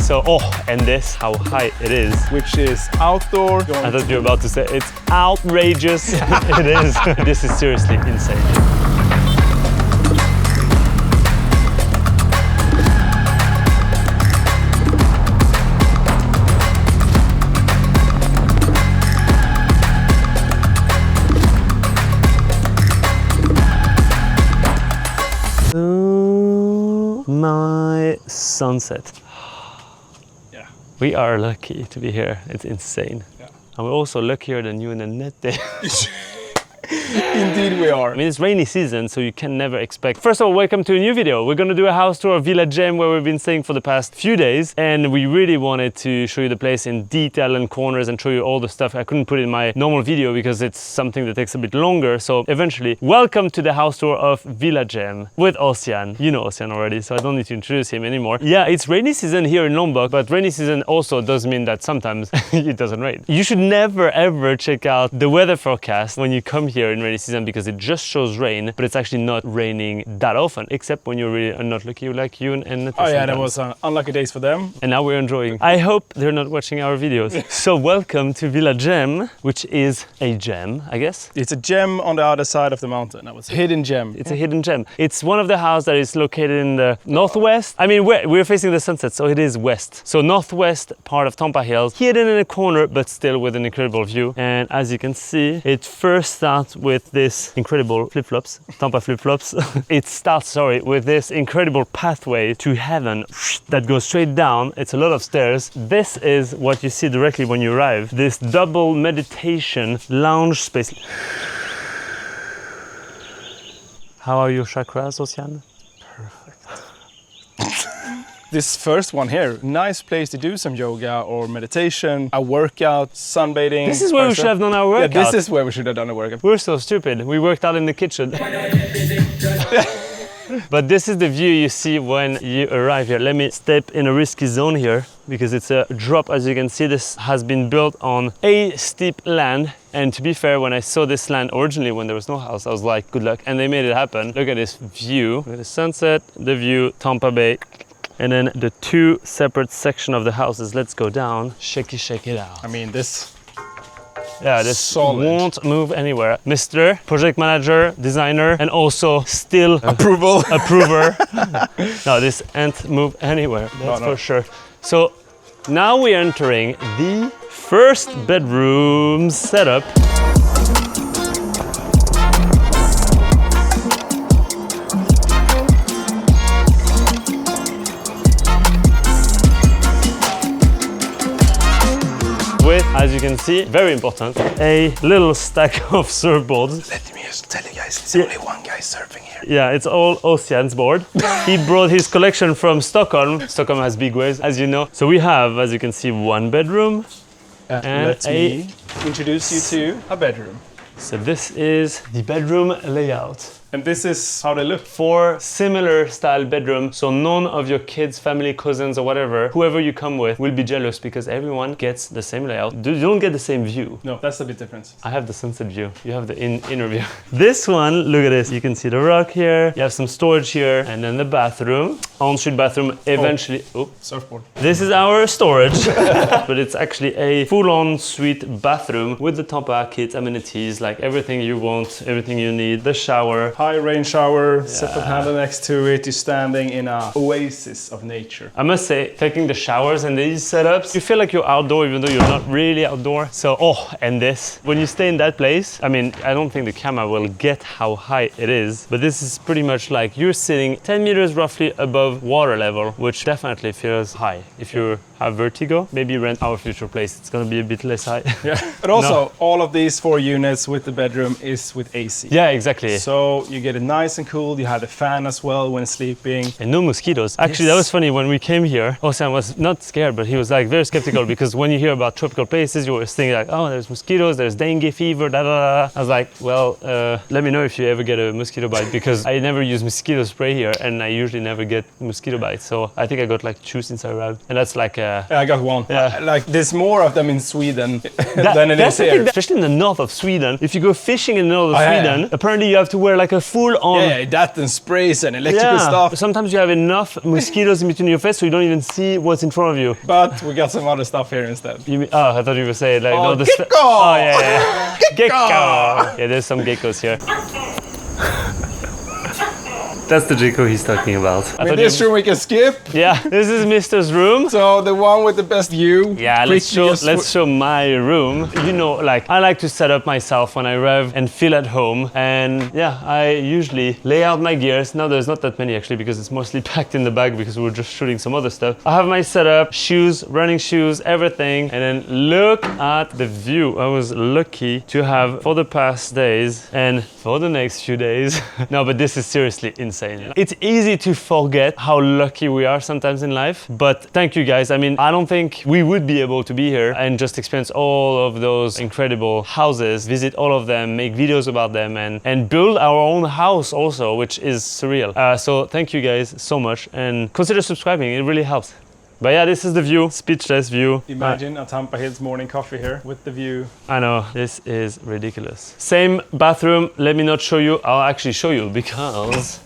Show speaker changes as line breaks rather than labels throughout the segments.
So, and this, how high it is.
Which is outdoor.
I thought you were about to say it's outrageous. It is. This is seriously insane. My sunset.
Yeah.
We are lucky to be here. It's insane.
Yeah.
And we're also luckier than you in the net day.
Indeed we are.
I mean, it's rainy season, so you can never expect. First of all, welcome to a new video. We're gonna do a house tour of Villa Gem where we've been staying for the past few days. And we really wanted to show you the place in detail and corners and show you all the stuff. I couldn't put it in my normal video because it's something that takes a bit longer. So eventually, welcome to the house tour of Villa Gem with Ocean. You know Ocean already, so I don't need to introduce him anymore. Yeah, it's rainy season here in Lombok, but rainy season also does mean that sometimes it doesn't rain. You should never ever check out the weather forecast when you come here in rainy season because it just shows rain, but it's actually not raining that often, except when you're really not lucky like you and
Oh yeah, that was unlucky days for them.
And now we're enjoying. I hope they're not watching our videos. So welcome to Villa Gem, which is a gem, I guess.
It's a gem on the other side of the mountain. I would say. Hidden gem.
It's a hidden gem. It's one of the houses that is located in the northwest. I mean, we're facing the sunset, so it is west. So northwest part of Tampah Hills, hidden in a corner, but still with an incredible view. And as you can see, it first starts with this incredible flip-flops, Tampah flip-flops. It starts, with this incredible pathway to heaven that goes straight down. It's a lot of stairs. This is what you see directly when you arrive. This double meditation lounge space. How are your chakras, Ocean?
This first one here, nice place to do some yoga or meditation, a workout, sunbathing.
This is where we should have done our workout.
Yeah, this is where we should have done a workout.
We're so stupid. We worked out in the kitchen. But this is the view you see when you arrive here. Let me step in a risky zone here because it's a drop. As you can see, this has been built on a steep land. And to be fair, when I saw this land originally when there was no house, I was like, good luck. And they made it happen. Look at this view. Look at the sunset, the view, Tampah Bay. And then the two separate sections of the houses. Let's go down. Shake it out.
I mean, this
solid. Won't move anywhere. Mr. Project Manager, Designer, and also still approver. No, this ain't move anywhere. That's for sure. So now we're entering the first bedroom setup. With, as you can see, very important, a little stack of surfboards.
Let me just tell you guys, it's only one guy surfing here.
Yeah, it's all Ocean's board. He brought his collection from Stockholm. Stockholm has big waves, as you know. So we have, as you can see, one bedroom. And
let me introduce you to a bedroom.
So this is the bedroom layout.
And this is how they look.
4 similar style bedrooms, so none of your kids, family, cousins or whatever, whoever you come with will be jealous because everyone gets the same layout. You don't get the same view.
No, that's a bit different.
I have the sunset view. You have the inner view. This one, look at this. You can see the rock here. You have some storage here and then the bathroom. Ensuite bathroom eventually.
Surfboard.
This is our storage, but it's actually a full-on suite bathroom with the Tampah kit amenities, like everything you want, everything you need. The shower.
High rain shower, separate handle next to it. You're standing in an oasis of nature.
I must say, taking the showers and these setups, you feel like you're outdoor even though you're not really outdoor. So, and this. When you stay in that place, I mean, I don't think the camera will get how high it is, but this is pretty much like you're sitting 10 meters roughly above water level, which definitely feels high. If you have vertigo, maybe rent our future place. It's gonna be a bit less high.
Yeah, but also all of these 4 units with the bedroom is with AC.
Yeah, exactly.
So you get it nice and cool. You have the fan as well when sleeping.
And no mosquitoes. Actually, that was funny. When we came here, Ocean was not scared, but he was like very skeptical because when you hear about tropical places, you always think like, oh, there's mosquitoes, there's dengue fever, da da da. I was like, well, let me know if you ever get a mosquito bite because I never use mosquito spray here and I usually never get mosquito bites. So I think I got like 2 since I arrived. And that's like
I got 1.
Yeah.
Like there's more of them in Sweden than it is here.
Especially in the north of Sweden. If you go fishing in the north of Sweden, apparently you have to wear like a full on.
Yeah, that and sprays and electrical stuff.
Sometimes you have enough mosquitoes in between your face so you don't even see what's in front of you.
But we got some other stuff here instead.
I thought you were saying like
gecko!
Oh yeah. Gecko! Yeah, there's some geckos here. That's the gecko he's talking about.
In this room we can skip.
Yeah, this is Mr's room.
So the one with the best view.
Yeah, let's show my room. You know, like I like to set up myself when I rev and feel at home. And yeah, I usually lay out my gears. Now there's not that many actually because it's mostly packed in the bag because we're just shooting some other stuff. I have my setup, shoes, running shoes, everything. And then look at the view. I was lucky to have for the past days and for the next few days. No, but this is seriously insane. It's easy to forget how lucky we are sometimes in life, but thank you guys. I mean, I don't think we would be able to be here and just experience all of those incredible houses, visit all of them, make videos about them and build our own house also, which is surreal. So thank you guys so much and consider subscribing. It really helps. But yeah, this is the view, speechless view.
Imagine a Tampah Hills morning coffee here with the view.
I know, this is ridiculous. Same bathroom, let me not show you. I'll actually show you because...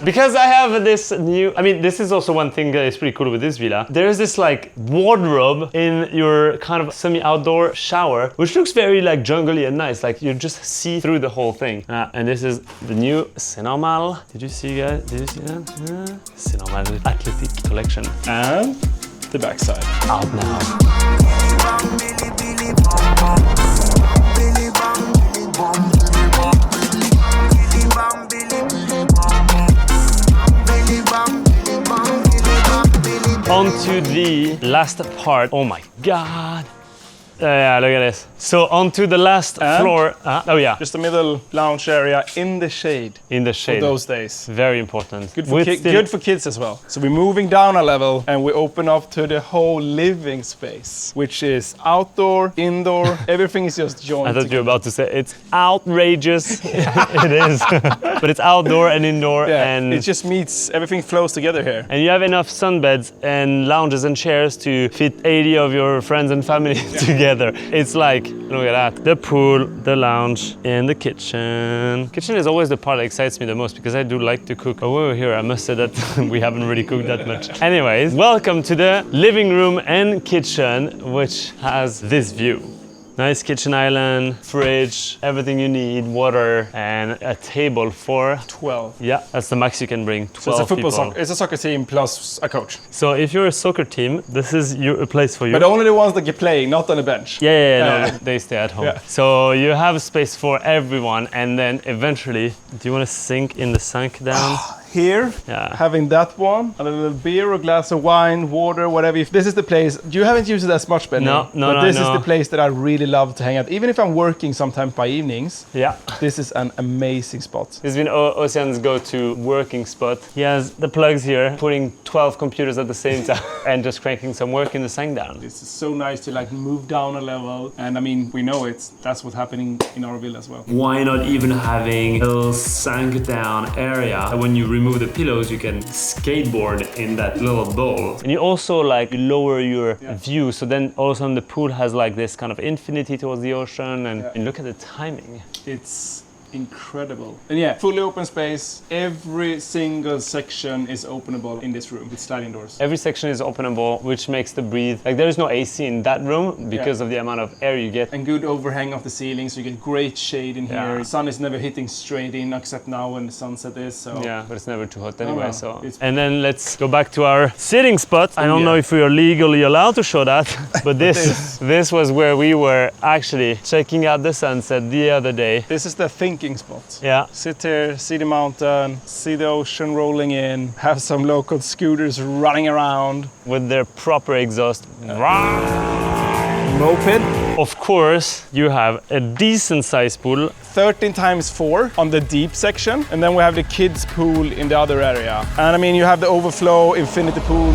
Because I have this new, I mean, this is also one thing that is pretty cool with this villa. There's this like wardrobe in your kind of semi-outdoor shower, which looks very like jungly and nice. Like you just see through the whole thing. And this is the new C'est Normal. Did you see guys? Did you see that? C'est Normal Athletic collection.
And the backside.
Out now. On to the last part. Oh my god. Yeah, look at this. So on to the last floor. Oh yeah.
Just a middle lounge area in the shade.
In the shade.
For those days.
Very important.
Good for kids as well. So we're moving down a level and we open up to the whole living space, which is outdoor, indoor, everything is just joined.
I thought you were about to say it's outrageous. It is. But it's outdoor and indoor and
it just meets, everything flows together here.
And you have enough sunbeds and lounges and chairs to fit 80 of your friends and family together. It's like, look at that, the pool, the lounge, and the kitchen. Kitchen is always the part that excites me the most because I do like to cook. Oh, we're here, I must say that we haven't really cooked that much. Anyways, welcome to the living room and kitchen, which has this view. Nice kitchen island, fridge, everything you need, water, and a table for
12.
Yeah, that's the max you can bring. 12
so it's a football
people.
It's a soccer team plus a coach.
So if you're a soccer team, this is a place for you.
But only the ones that get playing, not on the bench.
No, they stay at home.
Yeah.
So you have space for everyone, and then eventually, do you want to sink in the sink down?
Here, having that one, a little beer, a glass of wine, water, whatever. If this is the place, you haven't used it as much, Benni.
No,
but this is the place that I really love to hang out. Even if I'm working sometimes by evenings, this is an amazing spot.
This has been Ocean's go-to working spot. He has the plugs here, putting 12 computers at the same time and just cranking some work in the sink down.
This is so nice to like move down a level. And I mean, we know that's what's happening in our villa as well.
Why not even having a little sink down area? When you remove the pillows, you can skateboard in that little bowl. And you also like lower your view, so then all of a sudden the pool has like this kind of infinity towards the ocean, and look at the timing.
It's incredible. And fully open space. Every single section is openable in this room with sliding doors.
Every section is openable, which makes the breathe. Like there is no AC in that room because of the amount of air you get.
And good overhang of the ceiling, so you get great shade in here. The sun is never hitting straight in, except now when the sunset is. So
yeah, but it's never too hot anyway. And then let's go back to our sitting spot. I don't know if we are legally allowed to show that, but this was where we were actually checking out the sunset the other day.
This is the thinking spot.
Yeah.
Sit here, see the mountain, see the ocean rolling in, have some local scooters running around.
With their proper exhaust.
Moped.
Of course, you have a decent size pool.
13 times 4 on the deep section. And then we have the kids pool in the other area. And I mean, you have the overflow infinity pool.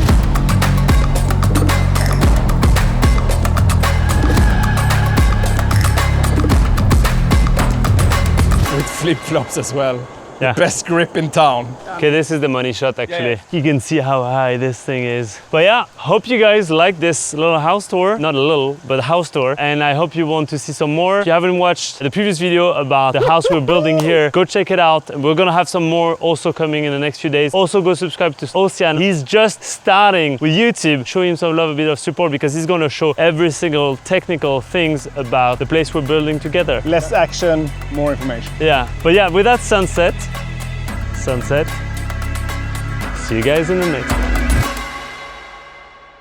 With flip-flops as well.
Yeah.
Best grip in town.
Okay, this is the money shot actually.
Yeah.
You can see how high this thing is. But yeah, hope you guys like this little house tour. Not a little, but a house tour. And I hope you want to see some more. If you haven't watched the previous video about the house we're building here, go check it out. We're gonna have some more also coming in the next few days. Also go subscribe to Ocean. He's just starting with YouTube. Show him some love, a bit of support, because he's gonna show every single technical things about the place we're building together.
Less action, more information.
Yeah, but yeah, with that sunset, see you guys in the next one.